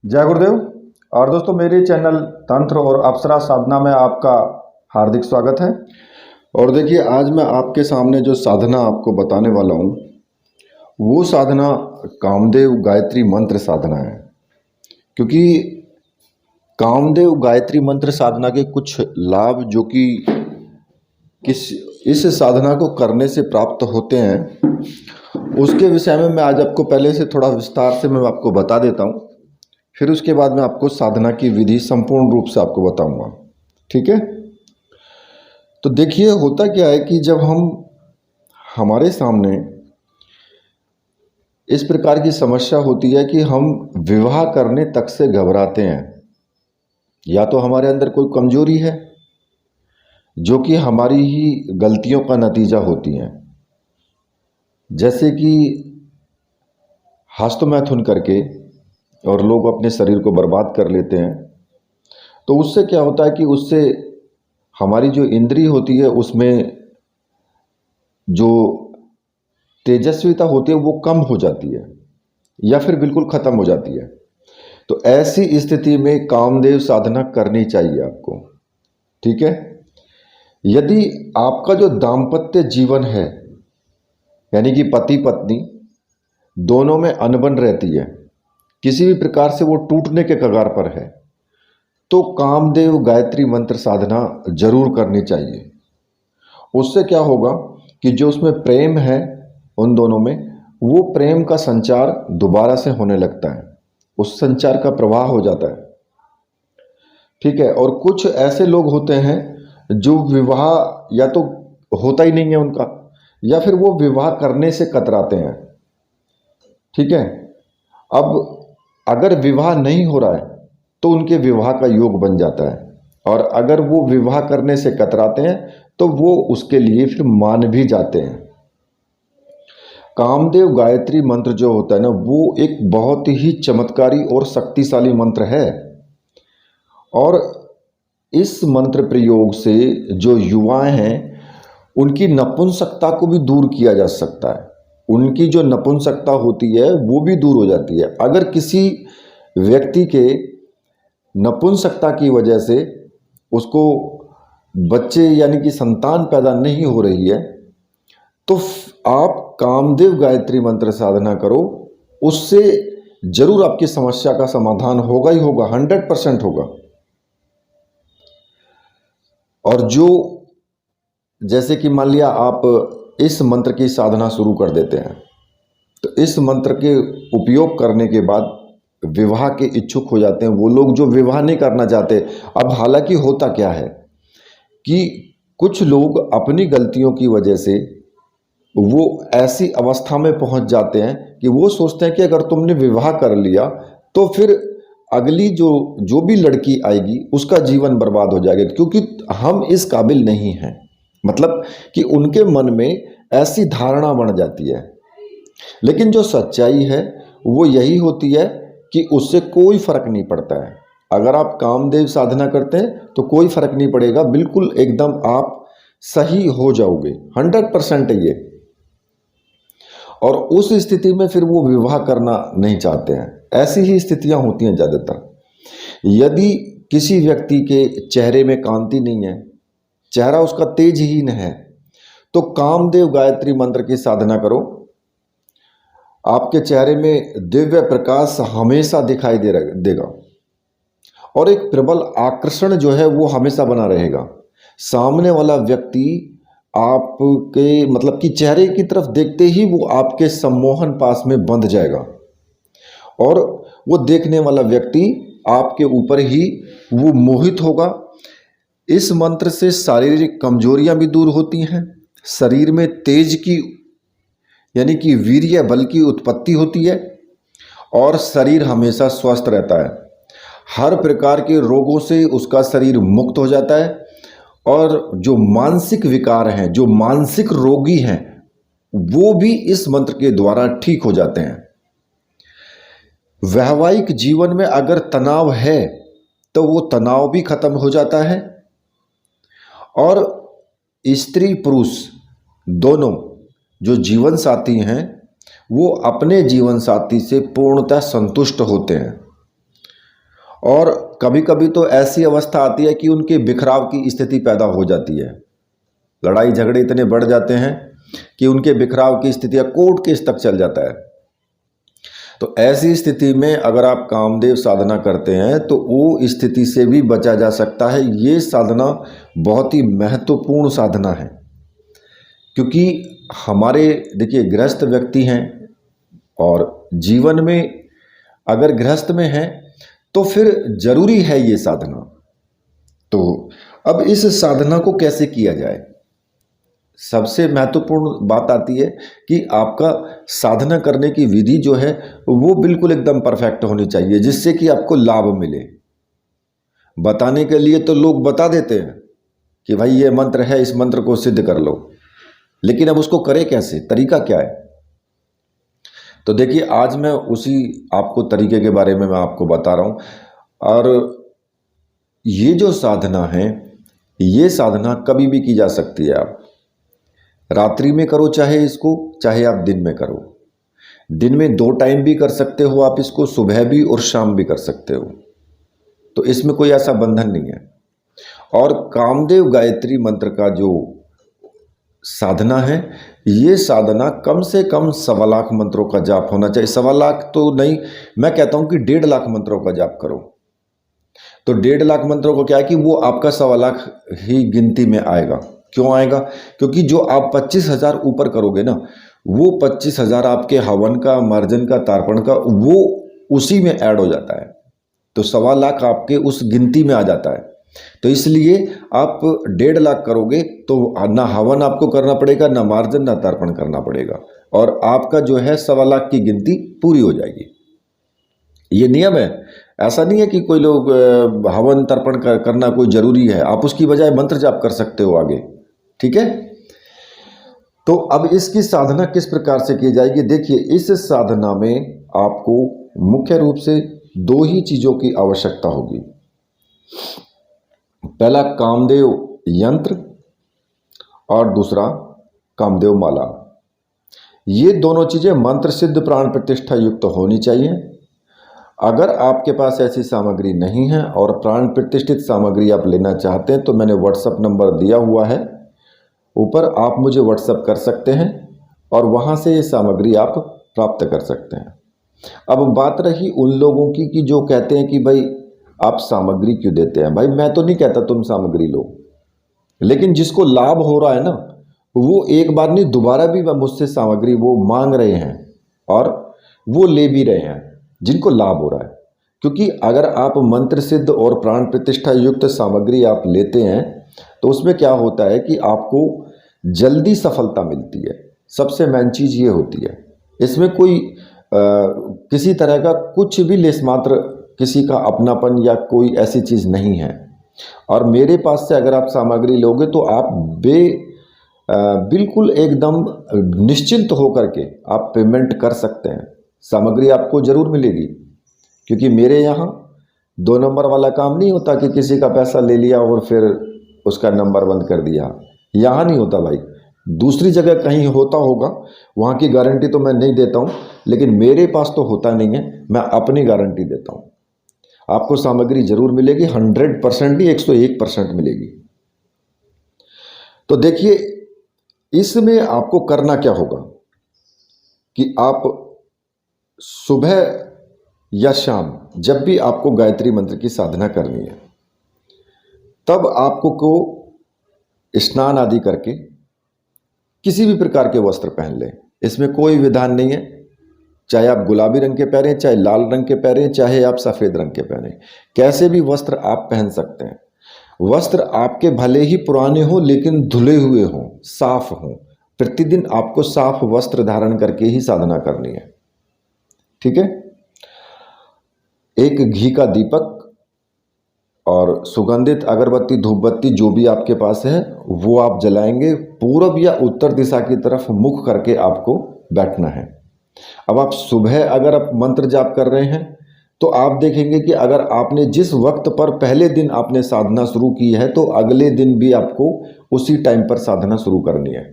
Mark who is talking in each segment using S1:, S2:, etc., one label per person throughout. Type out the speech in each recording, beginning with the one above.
S1: जय गुरुदेव। और दोस्तों, मेरे चैनल तंत्र और अप्सरा साधना में आपका हार्दिक स्वागत है। और देखिए, आज मैं आपके सामने जो साधना आपको बताने वाला हूँ वो साधना कामदेव गायत्री मंत्र साधना है। क्योंकि कामदेव गायत्री मंत्र साधना के कुछ लाभ जो कि किस इस साधना को करने से प्राप्त होते हैं, उसके विषय में मैं आज आपको पहले से थोड़ा विस्तार से मैं आपको बता देता हूँ। फिर उसके बाद मैं आपको साधना की विधि संपूर्ण रूप से आपको बताऊंगा। ठीक है। तो देखिए, होता क्या है कि जब हमारे सामने इस प्रकार की समस्या होती है कि हम विवाह करने तक से घबराते हैं, या तो हमारे अंदर कोई कमजोरी है जो कि हमारी ही गलतियों का नतीजा होती है, जैसे कि हस्तमैथुन करके और लोग अपने शरीर को बर्बाद कर लेते हैं। तो उससे क्या होता है कि उससे हमारी जो इंद्रिय होती है उसमें जो तेजस्विता होती है वो कम हो जाती है या फिर बिल्कुल ख़त्म हो जाती है। तो ऐसी स्थिति में कामदेव साधना करनी चाहिए आपको। ठीक है। यदि आपका जो दाम्पत्य जीवन है, यानी कि पति पत्नी दोनों में अनबन रहती है, किसी भी प्रकार से वो टूटने के कगार पर है, तो कामदेव गायत्री मंत्र साधना जरूर करनी चाहिए। उससे क्या होगा कि जो उसमें प्रेम है उन दोनों में, वो प्रेम का संचार दोबारा से होने लगता है, उस संचार का प्रवाह हो जाता है। ठीक है। और कुछ ऐसे लोग होते हैं जो विवाह या तो होता ही नहीं है उनका, या फिर वो विवाह करने से कतराते हैं। ठीक है। अब अगर विवाह नहीं हो रहा है तो उनके विवाह का योग बन जाता है, और अगर वो विवाह करने से कतराते हैं तो वो उसके लिए फिर मान भी जाते हैं। कामदेव गायत्री मंत्र जो होता है ना, वो एक बहुत ही चमत्कारी और शक्तिशाली मंत्र है। और इस मंत्र प्रयोग से जो युवाएं हैं उनकी नपुंसकता को भी दूर किया जा सकता है। उनकी जो नपुंसकता होती है वो भी दूर हो जाती है। अगर किसी व्यक्ति के नपुंसकता की वजह से उसको बच्चे यानी कि संतान पैदा नहीं हो रही है, तो आप कामदेव गायत्री मंत्र साधना करो, उससे जरूर आपकी समस्या का समाधान होगा ही होगा, 100% होगा। और जो जैसे कि मान लिया आप इस मंत्र की साधना शुरू कर देते हैं, तो इस मंत्र के उपयोग करने के बाद विवाह के इच्छुक हो जाते हैं वो लोग जो विवाह नहीं करना चाहते। अब हालांकि होता क्या है कि कुछ लोग अपनी गलतियों की वजह से वो ऐसी अवस्था में पहुंच जाते हैं कि वो सोचते हैं कि अगर तुमने विवाह कर लिया तो फिर अगली जो जो भी लड़की आएगी उसका जीवन बर्बाद हो जाएगा, क्योंकि हम इस काबिल नहीं हैं। मतलब कि उनके मन में ऐसी धारणा बन जाती है। लेकिन जो सच्चाई है वो यही होती है कि उससे कोई फर्क नहीं पड़ता है। अगर आप कामदेव साधना करते हैं तो कोई फर्क नहीं पड़ेगा, बिल्कुल एकदम आप सही हो जाओगे, 100% है ये। और उस स्थिति में फिर वो विवाह करना नहीं चाहते हैं। ऐसी ही स्थितियां होती हैं ज़्यादातर। यदि किसी व्यक्ति के चेहरे में कांति नहीं है, चेहरा उसका तेजहीन है, तो कामदेव गायत्री मंत्र की साधना करो। आपके चेहरे में दिव्य प्रकाश हमेशा दिखाई देगा, और एक प्रबल आकर्षण जो है वो हमेशा बना रहेगा। सामने वाला व्यक्ति आपके मतलब कि चेहरे की तरफ देखते ही वो आपके सम्मोहन पास में बंध जाएगा, और वो देखने वाला व्यक्ति आपके ऊपर ही वो मोहित होगा। इस मंत्र से शारीरिक कमजोरियां भी दूर होती हैं, शरीर में तेज की यानी कि वीर्य बल की उत्पत्ति होती है, और शरीर हमेशा स्वस्थ रहता है। हर प्रकार के रोगों से उसका शरीर मुक्त हो जाता है, और जो मानसिक विकार हैं, जो मानसिक रोगी हैं, वो भी इस मंत्र के द्वारा ठीक हो जाते हैं। वैवाहिक जीवन में अगर तनाव है तो वो तनाव भी खत्म हो जाता है, और स्त्री पुरुष दोनों जो जीवन साथी हैं वो अपने जीवन साथी से पूर्णतः संतुष्ट होते हैं। और कभी कभी तो ऐसी अवस्था आती है कि उनके बिखराव की स्थिति पैदा हो जाती है। लड़ाई झगड़े इतने बढ़ जाते हैं कि उनके बिखराव की स्थिति कोर्ट केस तक चल जाता है। तो ऐसी स्थिति में अगर आप कामदेव साधना करते हैं तो वो स्थिति से भी बचा जा सकता है। ये साधना बहुत ही महत्वपूर्ण साधना है, क्योंकि हमारे देखिए गृहस्थ व्यक्ति हैं और जीवन में अगर गृहस्थ में हैं तो फिर जरूरी है ये साधना। तो अब इस साधना को कैसे किया जाए, सबसे महत्वपूर्ण बात आती है कि आपका साधना करने की विधि जो है वो बिल्कुल एकदम परफेक्ट होनी चाहिए, जिससे कि आपको लाभ मिले। बताने के लिए तो लोग बता देते हैं कि भाई ये मंत्र है, इस मंत्र को सिद्ध कर लो, लेकिन अब उसको करें कैसे, तरीका क्या है। तो देखिए आज मैं उसी आपको तरीके के बारे में मैं आपको बता रहा हूं। और ये जो साधना है, ये साधना कभी भी की जा सकती है। आप रात्रि में करो चाहे इसको, चाहे आप दिन में करो। दिन में 2 टाइम भी कर सकते हो आप इसको, सुबह भी और शाम भी कर सकते हो। तो इसमें कोई ऐसा बंधन नहीं है। और कामदेव गायत्री मंत्र का जो साधना है, ये साधना कम से कम 1.25 लाख मंत्रों का जाप होना चाहिए। 1.25 लाख तो नहीं, मैं कहता हूं कि 1.5 लाख मंत्रों का जाप करो। तो 1.5 लाख मंत्रों को क्या है कि वो आपका 1.25 लाख ही गिनती में आएगा। क्यों आएगा? क्योंकि जो आप 25,000 ऊपर करोगे ना, वो 25,000 आपके हवन का, मार्जन का, तार्पण का, वो उसी में ऐड हो जाता है। तो 1.25 लाख आपके उस गिनती में आ जाता है। तो इसलिए आप 1.5 लाख करोगे तो ना हवन आपको करना पड़ेगा, ना मार्जन, ना तर्पण करना पड़ेगा, और आपका जो है 1.25 लाख की गिनती पूरी हो जाएगी। ये नियम है, ऐसा नहीं है कि कोई लोग हवन तर्पण करना कोई जरूरी है। आप उसकी बजाय मंत्र जाप कर सकते हो आगे, ठीक है। तो अब इसकी साधना किस प्रकार से की जाएगी, देखिए इस साधना में आपको मुख्य रूप से 2 ही चीजों की आवश्यकता होगी। पहला कामदेव यंत्र और दूसरा कामदेव माला। ये दोनों चीजें मंत्र सिद्ध प्राण प्रतिष्ठा युक्त होनी चाहिए। अगर आपके पास ऐसी सामग्री नहीं है और प्राण प्रतिष्ठित सामग्री आप लेना चाहते हैं तो मैंने व्हाट्सएप नंबर दिया हुआ है ऊपर, आप मुझे व्हाट्सएप कर सकते हैं और वहां से ये सामग्री आप प्राप्त कर सकते हैं। अब बात रही उन लोगों की कि जो कहते हैं कि भाई आप सामग्री क्यों देते हैं। भाई मैं तो नहीं कहता तुम सामग्री लो, लेकिन जिसको लाभ हो रहा है ना, वो एक बार नहीं दोबारा भी मुझसे सामग्री वो मांग रहे हैं और वो ले भी रहे हैं, जिनको लाभ हो रहा है। क्योंकि अगर आप मंत्र सिद्ध और प्राण प्रतिष्ठा युक्त सामग्री आप लेते हैं तो उसमें क्या होता है कि आपको जल्दी सफलता मिलती है। सबसे मेन चीज ये होती है, इसमें कोई किसी तरह का कुछ भी लेस मात्र किसी का अपनापन या कोई ऐसी चीज नहीं है। और मेरे पास से अगर आप सामग्री लोगे तो आप बिल्कुल एकदम निश्चिंत होकर के आप पेमेंट कर सकते हैं। सामग्री आपको जरूर मिलेगी, क्योंकि मेरे यहाँ 2 नंबर वाला काम नहीं होता कि किसी का पैसा ले लिया और फिर उसका नंबर बंद कर दिया। यहाँ नहीं होता भाई, दूसरी जगह कहीं होता होगा, वहाँ की गारंटी तो मैं नहीं देता हूँ, लेकिन मेरे पास तो होता नहीं है। मैं अपनी गारंटी देता हूँ, आपको सामग्री जरूर मिलेगी, 100% नहीं 101% मिलेगी। तो देखिए इसमें आपको करना क्या होगा कि आप सुबह या शाम जब भी आपको गायत्री मंत्र की साधना करनी है, तब आपको को स्नान आदि करके किसी भी प्रकार के वस्त्र पहन लें। इसमें कोई विधान नहीं है, चाहे आप गुलाबी रंग के पहने, चाहे लाल रंग के पहने, चाहे आप सफ़ेद रंग के पहने, कैसे भी वस्त्र आप पहन सकते हैं। वस्त्र आपके भले ही पुराने हो लेकिन धुले हुए हों, साफ हों। प्रतिदिन आपको साफ वस्त्र धारण करके ही साधना करनी है, ठीक है। एक घी का दीपक और सुगंधित अगरबत्ती, धूपबत्ती जो भी आपके पास है वो आप जलाएंगे। पूरब या उत्तर दिशा की तरफ मुख करके आपको बैठना है। अब आप सुबह अगर आप मंत्र जाप कर रहे हैं तो आप देखेंगे कि अगर आपने जिस वक्त पर पहले दिन आपने साधना शुरू की है तो अगले दिन भी आपको उसी टाइम पर साधना शुरू करनी है।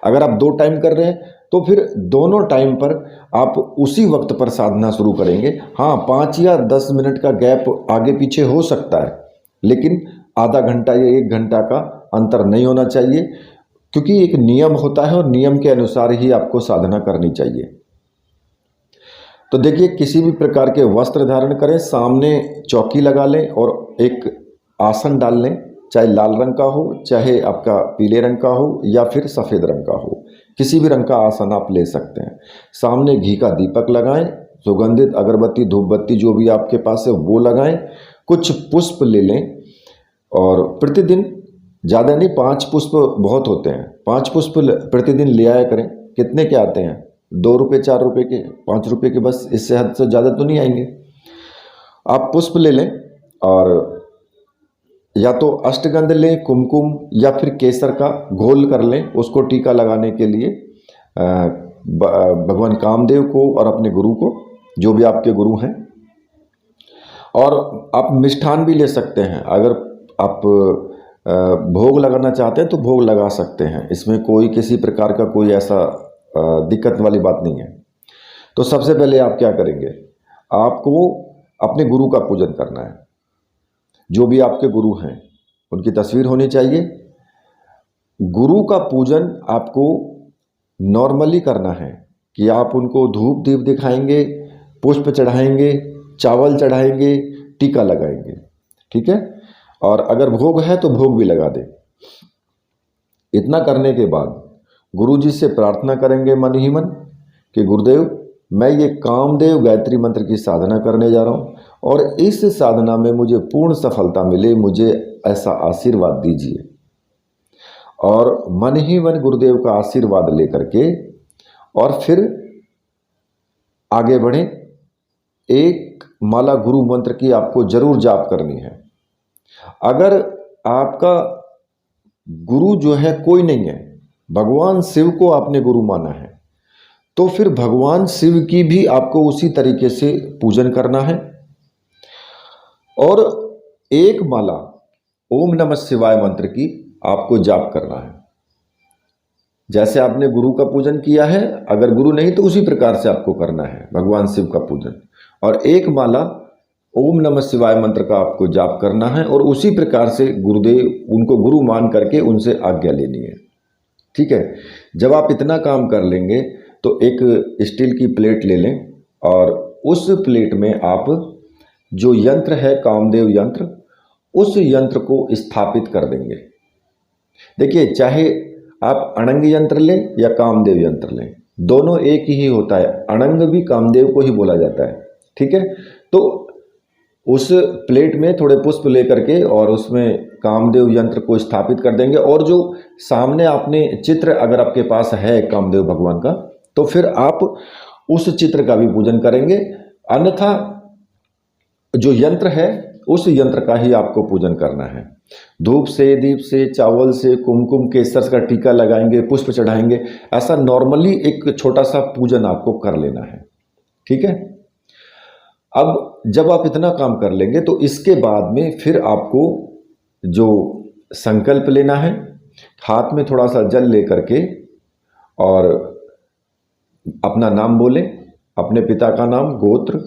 S1: अगर आप 2 टाइम कर रहे हैं तो फिर दोनों टाइम पर आप उसी वक्त पर साधना शुरू करेंगे। हाँ, 5 या 10 मिनट का गैप आगे पीछे हो सकता है, लेकिन आधा घंटा या 1 घंटा का अंतर नहीं होना चाहिए, क्योंकि एक नियम होता है और नियम के अनुसार ही आपको साधना करनी चाहिए। तो देखिए, किसी भी प्रकार के वस्त्र धारण करें, सामने चौकी लगा लें और एक आसन डाल लें, चाहे लाल रंग का हो, चाहे आपका पीले रंग का हो या फिर सफ़ेद रंग का हो, किसी भी रंग का आसन आप ले सकते हैं। सामने घी का दीपक लगाएं, सुगंधित अगरबत्ती धूप बत्ती जो भी आपके पास है वो लगाएं, कुछ पुष्प ले लें और प्रतिदिन, ज़्यादा नहीं, 5 पुष्प बहुत होते हैं, 5 पुष्प प्रतिदिन ले आया करें। कितने के आते हैं? 2 रुपये 4 रुपये के, 5 रुपये के, बस, इससे हद से ज़्यादा तो नहीं आएंगे। आप पुष्प ले लें और या तो अष्टगंध लें, कुमकुम या फिर केसर का घोल कर लें, उसको टीका लगाने के लिए भगवान कामदेव को और अपने गुरु को, जो भी आपके गुरु हैं। और आप मिष्ठान भी ले सकते हैं, अगर आप भोग लगाना चाहते हैं तो भोग लगा सकते हैं, इसमें कोई किसी प्रकार का कोई ऐसा दिक्कत वाली बात नहीं है। तो सबसे पहले आप क्या करेंगे, आपको अपने गुरु का पूजन करना है। जो भी आपके गुरु हैं उनकी तस्वीर होनी चाहिए। गुरु का पूजन आपको नॉर्मली करना है कि आप उनको धूप दीप दिखाएंगे, पुष्प चढ़ाएंगे, चावल चढ़ाएंगे, टीका लगाएंगे, ठीक है। और अगर भोग है तो भोग भी लगा दें। इतना करने के बाद गुरु जी से प्रार्थना करेंगे मन ही मन कि गुरुदेव, मैं ये कामदेव गायत्री मंत्र की साधना करने जा रहा हूँ और इस साधना में मुझे पूर्ण सफलता मिले, मुझे ऐसा आशीर्वाद दीजिए। और मन ही मन गुरुदेव का आशीर्वाद लेकर के और फिर आगे बढ़ें। एक माला गुरु मंत्र की आपको जरूर जाप करनी है। अगर आपका गुरु जो है कोई नहीं है, भगवान शिव को आपने गुरु माना है, तो फिर भगवान शिव की भी आपको उसी तरीके से पूजन करना है। और एक माला ओम नमः शिवाय मंत्र की आपको जाप करना है। जैसे आपने गुरु का पूजन किया है, अगर गुरु नहीं तो उसी प्रकार से आपको करना है भगवान शिव का पूजन। और एक माला ओम नमः शिवाय मंत्र का आपको जाप करना है और उसी प्रकार से गुरुदेव, उनको गुरु मान करके उनसे आज्ञा लेनी है, ठीक है। जब आप इतना काम कर लेंगे तो एक स्टील की प्लेट ले लें और उस प्लेट में आप जो यंत्र है कामदेव यंत्र, उस यंत्र को स्थापित कर देंगे। देखिए, चाहे आप अणंग यंत्र लें या कामदेव यंत्र लें, दोनों एक ही होता है। अणंग भी कामदेव को ही बोला जाता है, ठीक है। तो उस प्लेट में थोड़े पुष्प लेकर के और उसमें कामदेव यंत्र को स्थापित कर देंगे। और जो सामने आपने चित्र अगर आपके पास है कामदेव भगवान का, तो फिर आप उस चित्र का भी पूजन करेंगे। अन्यथा जो यंत्र है उस यंत्र का ही आपको पूजन करना है। धूप से, दीप से, चावल से, कुमकुम केसर का टीका लगाएंगे, पुष्प चढ़ाएंगे। ऐसा नॉर्मली एक छोटा सा पूजन आपको कर लेना है, ठीक है। अब जब आप इतना काम कर लेंगे तो इसके बाद में फिर आपको जो संकल्प लेना है, हाथ में थोड़ा सा जल लेकर के और अपना नाम बोलें, अपने पिता का नाम, गोत्र,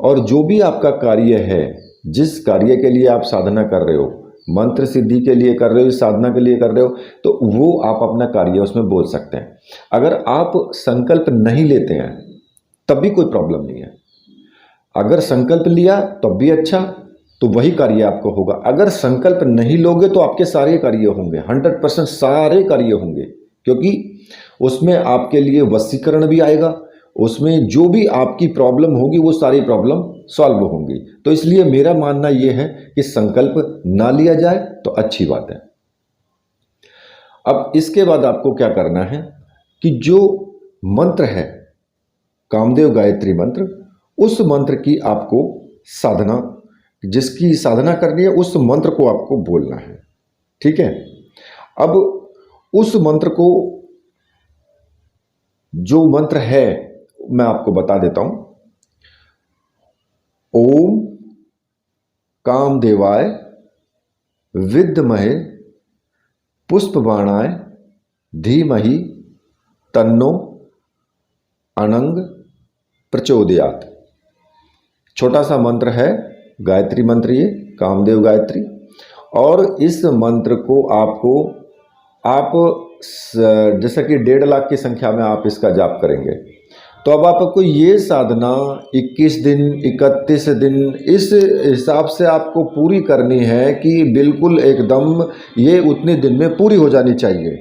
S1: और जो भी आपका कार्य है, जिस कार्य के लिए आप साधना कर रहे हो, मंत्र सिद्धि के लिए कर रहे हो, साधना के लिए कर रहे हो, तो वो आप अपना कार्य उसमें बोल सकते हैं। अगर आप संकल्प नहीं लेते हैं तब भी कोई प्रॉब्लम नहीं है। अगर संकल्प लिया तब भी अच्छा, तो वही कार्य आपको होगा। अगर संकल्प नहीं लोगे तो आपके सारे कार्य होंगे, 100% सारे कार्य होंगे, क्योंकि उसमें आपके लिए वशीकरण भी आएगा, उसमें जो भी आपकी प्रॉब्लम होगी वो सारी प्रॉब्लम सॉल्व होंगी। तो इसलिए मेरा मानना ये है कि संकल्प ना लिया जाए तो अच्छी बात है। अब इसके बाद आपको क्या करना है कि जो मंत्र है कामदेव गायत्री मंत्र, उस मंत्र की आपको साधना, जिसकी साधना करनी है उस मंत्र को आपको बोलना है, ठीक है। अब उस मंत्र को, जो मंत्र है मैं आपको बता देता हूं। ओम कामदेवाय विद्महे पुष्पबाणाय धीमहि तन्नो अनंग प्रचोदयात्। छोटा सा मंत्र है, गायत्री मंत्र, ये कामदेव गायत्री। और इस मंत्र को आप जैसा कि 1.5 लाख की संख्या में आप इसका जाप करेंगे, तो अब आपको ये साधना 21 दिन 31 दिन इस हिसाब से आपको पूरी करनी है कि बिल्कुल एकदम ये उतने दिन में पूरी हो जानी चाहिए।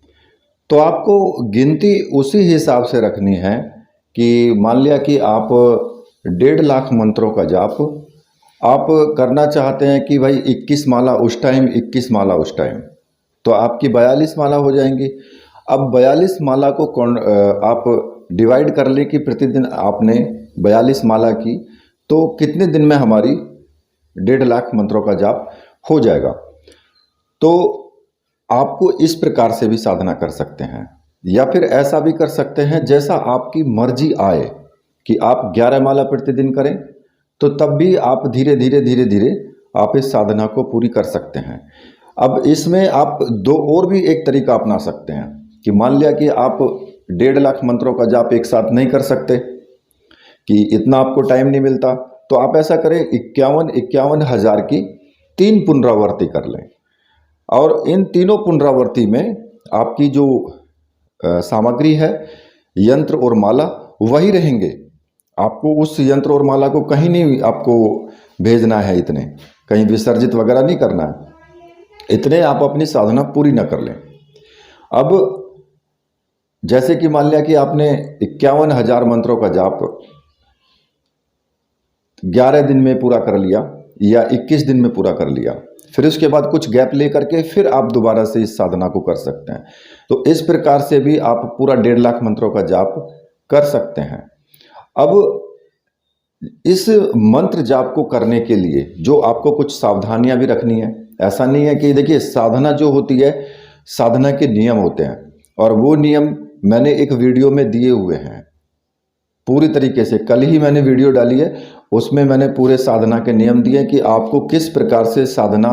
S1: तो आपको गिनती उसी हिसाब से रखनी है कि मान लिया कि आप 1.5 लाख मंत्रों का जाप आप करना चाहते हैं कि भाई 21 माला उस टाइम, 21 माला उस टाइम, तो आपकी 42 माला हो जाएंगी। अब 42 माला को आप डिवाइड कर लें कि प्रतिदिन आपने 42 माला की, तो कितने दिन में हमारी 1.5 लाख मंत्रों का जाप हो जाएगा। तो आपको इस प्रकार से भी साधना कर सकते हैं, या फिर ऐसा भी कर सकते हैं जैसा आपकी मर्जी आए कि आप 11 माला प्रतिदिन करें, तो तब भी आप धीरे धीरे आप इस साधना को पूरी कर सकते हैं। अब इसमें आप दो और भी एक तरीका अपना सकते हैं कि मान लिया कि आप 1.5 लाख मंत्रों का जाप एक साथ नहीं कर सकते, कि इतना आपको टाइम नहीं मिलता, तो आप ऐसा करें 51 हज़ार की 3 पुनरावृत्ति कर लें। और इन तीनों पुनरावृत्ति में आपकी जो सामग्री है, यंत्र और माला, वही रहेंगे। आपको उस यंत्र और माला को कहीं नहीं आपको भेजना है, इतने कहीं विसर्जित वगैरह नहीं करना है, इतने आप अपनी साधना पूरी न कर लें। अब जैसे कि मान लिया कि आपने 51 हज़ार मंत्रों का जाप 11 दिन में पूरा कर लिया या 21 दिन में पूरा कर लिया, फिर उसके बाद कुछ गैप ले करके फिर आप दोबारा से इस साधना को कर सकते हैं। तो इस प्रकार से भी आप पूरा 1.5 लाख मंत्रों का जाप कर सकते हैं। अब इस मंत्र जाप को करने के लिए जो आपको कुछ सावधानियां भी रखनी है। ऐसा नहीं है कि देखिए, साधना जो होती है, साधना के नियम होते हैं, और वो नियम मैंने एक वीडियो में दिए हुए हैं पूरी तरीके से। कल ही मैंने वीडियो डाली है, उसमें मैंने पूरे साधना के नियम दिए कि आपको किस प्रकार से साधना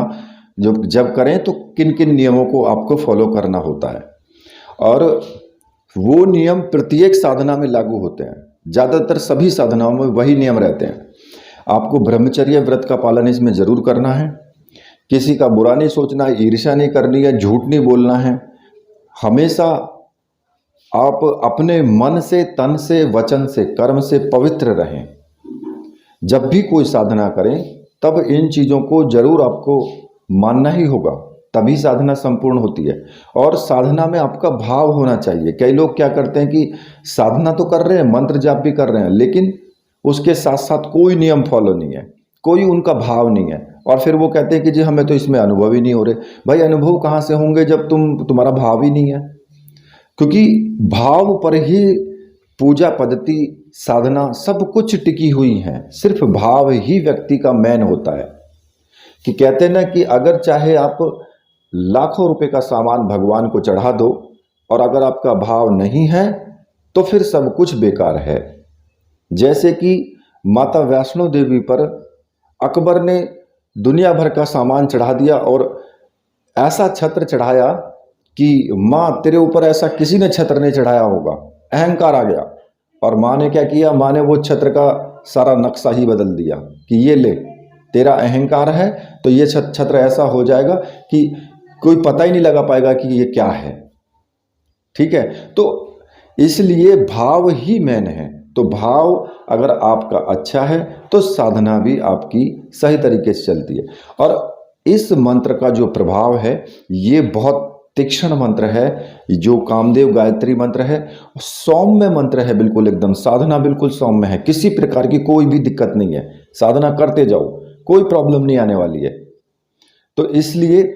S1: जब करें तो किन किन नियमों को आपको फॉलो करना होता है, और वो नियम प्रत्येक साधना में लागू होते हैं। ज़्यादातर सभी साधनाओं में वही नियम रहते हैं। आपको ब्रह्मचर्य व्रत का पालन इसमें ज़रूर करना है, किसी का बुरा नहीं सोचना है, ईर्ष्या नहीं करनी है, झूठ नहीं बोलना है। हमेशा आप अपने मन से, तन से, वचन से, कर्म से पवित्र रहें। जब भी कोई साधना करें तब इन चीज़ों को जरूर आपको मानना ही होगा, तभी साधना संपूर्ण होती है। और साधना में आपका भाव होना चाहिए। कई लोग क्या करते हैं कि साधना तो कर रहे हैं, मंत्र जाप भी कर रहे हैं, लेकिन उसके साथ साथ कोई नियम फॉलो नहीं है, कोई उनका भाव नहीं है, और फिर वो कहते हैं कि जी हमें तो इसमें अनुभव ही नहीं हो रहे। भाई, अनुभव कहाँ से होंगे जब तुम्हारा भाव ही नहीं है? क्योंकि भाव पर ही पूजा पद्धति, साधना सब कुछ टिकी हुई है। सिर्फ भाव ही व्यक्ति का मेन होता है। कि कहते हैं ना कि अगर चाहे आप लाखों रुपए का सामान भगवान को चढ़ा दो, और अगर आपका भाव नहीं है तो फिर सब कुछ बेकार है। जैसे कि माता वैष्णो देवी पर अकबर ने दुनिया भर का सामान चढ़ा दिया और ऐसा छत्र चढ़ाया कि माँ तेरे ऊपर ऐसा किसी ने छत्र नहीं चढ़ाया होगा। अहंकार आ गया, और माँ ने क्या किया, माँ ने वो छत्र का सारा नक्शा ही बदल दिया कि ये ले, तेरा अहंकार है तो ये छत्र ऐसा हो जाएगा कि कोई पता ही नहीं लगा पाएगा कि ये क्या है। ठीक है, तो इसलिए भाव ही मेन है। तो भाव अगर आपका अच्छा है तो साधना भी आपकी सही तरीके से चलती है। और इस मंत्र का जो प्रभाव है, ये बहुत तीक्ष्ण मंत्र है। जो कामदेव गायत्री मंत्र है, सौम्य मंत्र है, बिल्कुल एकदम साधना बिल्कुल सौम्य है, किसी प्रकार की कोई भी दिक्कत नहीं है। साधना करते जाओ, कोई प्रॉब्लम नहीं आने वाली है। तो इसलिए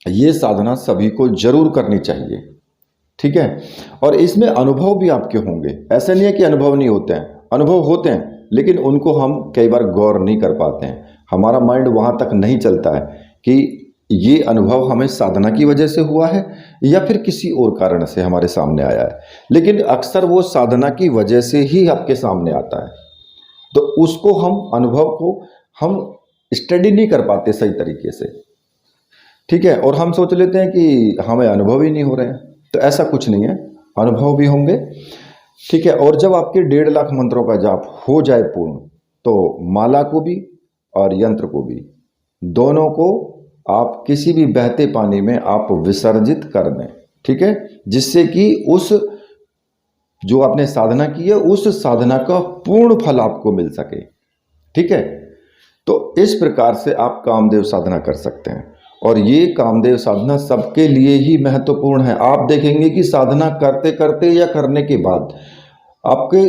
S1: ये साधना सभी को जरूर करनी चाहिए। ठीक है, और इसमें अनुभव भी आपके होंगे। ऐसा नहीं है कि अनुभव नहीं होते हैं, अनुभव होते हैं, लेकिन उनको हम कई बार गौर नहीं कर पाते हैं। हमारा माइंड वहाँ तक नहीं चलता है कि ये अनुभव हमें साधना की वजह से हुआ है या फिर किसी और कारण से हमारे सामने आया है। लेकिन अक्सर वो साधना की वजह से ही आपके सामने आता है। तो उसको हम अनुभव को हम स्टडी नहीं कर पाते सही तरीके से। ठीक है, और हम सोच लेते हैं कि हमें अनुभव ही नहीं हो रहे हैं। तो ऐसा कुछ नहीं है, अनुभव भी होंगे। ठीक है। और जब आपके 1.5 लाख मंत्रों का जाप हो जाए पूर्ण, तो माला को भी और यंत्र को भी, दोनों को आप किसी भी बहते पानी में आप विसर्जित कर दें। ठीक है, जिससे कि उस जो आपने साधना की है उस साधना का पूर्ण फल आपको मिल सके। ठीक है, तो इस प्रकार से आप कामदेव साधना कर सकते हैं। और ये कामदेव साधना सबके लिए ही महत्वपूर्ण है। आप देखेंगे कि साधना करते करते या करने के बाद आपके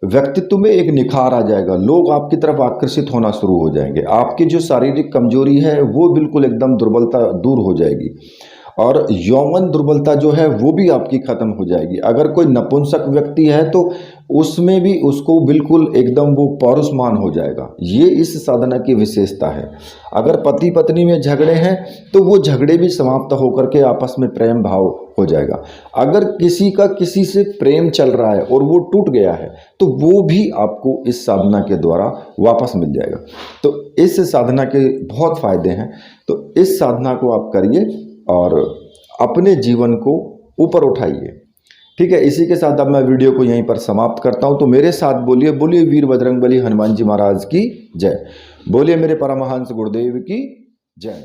S1: व्यक्तित्व में एक निखार आ जाएगा, लोग आपकी तरफ आकर्षित होना शुरू हो जाएंगे, आपकी जो शारीरिक कमजोरी है वो बिल्कुल एकदम दुर्बलता दूर हो जाएगी, और यौवन दुर्बलता जो है वो भी आपकी खत्म हो जाएगी। अगर कोई नपुंसक व्यक्ति है तो उसमें भी उसको बिल्कुल एकदम वो पौरुषमान हो जाएगा। ये इस साधना की विशेषता है। अगर पति पत्नी में झगड़े हैं तो वो झगड़े भी समाप्त होकर के आपस में प्रेम भाव हो जाएगा। अगर किसी का किसी से प्रेम चल रहा है और वो टूट गया है तो वो भी आपको इस साधना के द्वारा वापस मिल जाएगा। तो इस साधना के बहुत फायदे हैं। तो इस साधना को आप करिए और अपने जीवन को ऊपर उठाइए। ठीक है, इसी के साथ अब मैं वीडियो को यहीं पर समाप्त करता हूं। तो मेरे साथ बोलिए, बोलिए वीर बजरंगबली हनुमान जी महाराज की जय, बोलिए मेरे परमहंस गुरुदेव की जय।